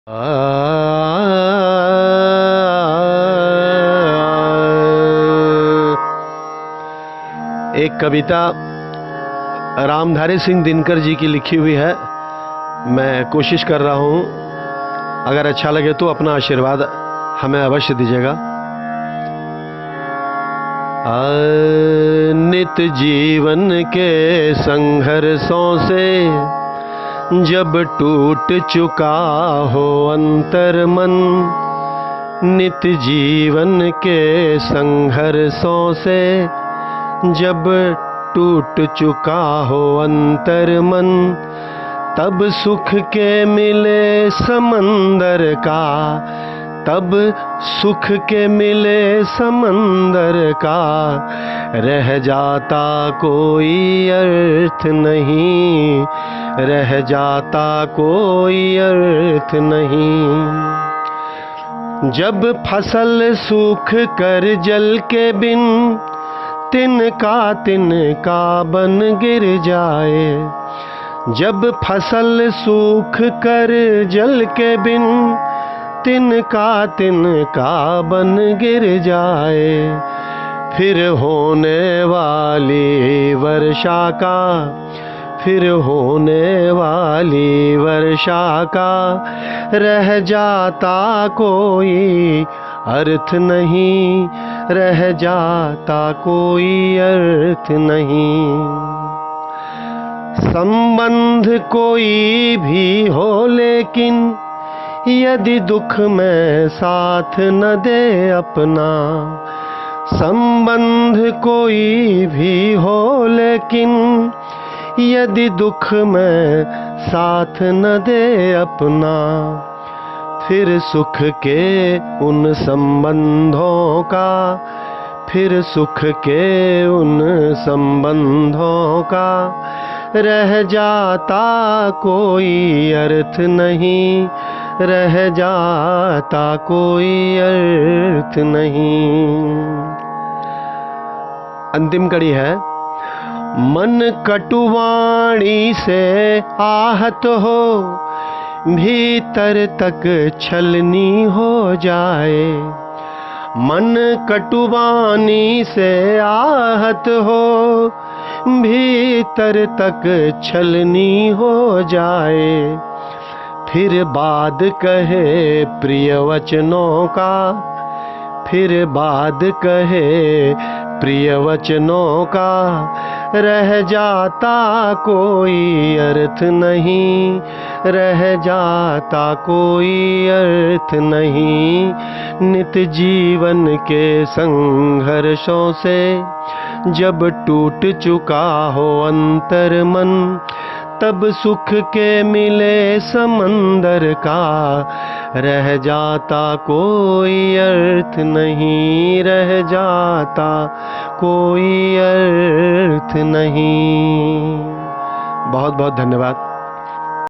एक कविता रामधारी सिंह दिनकर जी की लिखी हुई है। मैं कोशिश कर रहा हूँ, अगर अच्छा लगे तो अपना आशीर्वाद हमें अवश्य दीजिएगा। नित जीवन के संघर्षों से जब टूट चुका हो अंतर मन, नित जीवन के संघर्षों से जब टूट चुका हो अंतर मन, तब सुख के मिले समंदर का, तब सुख के मिले समंदर का, रह जाता कोई अर्थ नहीं, रह जाता कोई अर्थ नहीं। जब फसल सूख कर जल के बिन तिनका बन गिर जाए, जब फसल सूख कर जल के बिन तिनका बन गिर जाए, फिर होने वाली वर्षा का, फिर होने वाली वर्षा का रह जाता कोई अर्थ नहीं, रह जाता कोई अर्थ नहीं। संबंध कोई भी हो लेकिन यदि दुख में साथ न दे अपना, संबंध कोई भी हो लेकिन यदि दुख में साथ न दे अपना, फिर सुख के उन संबंधों का, फिर सुख के उन संबंधों का रह जाता कोई अर्थ नहीं, रह जाता कोई अर्थ नहीं। अंतिम कड़ी है। मन कटुवाणी से आहत हो, भीतर तक छलनी हो जाए, मन कटुवाणी से आहत हो, भीतर तक छलनी हो जाए, फिर बाद कहे प्रिय वचनों का, फिर बाद कहे प्रिय वचनों का, रह जाता कोई अर्थ नहीं, रह जाता कोई अर्थ नहीं। नित जीवन के संघर्षों से जब टूट चुका हो अंतर मन, तब सुख के मिले समंदर का रह जाता कोई अर्थ नहीं, रह जाता कोई अर्थ नहीं। बहुत बहुत धन्यवाद।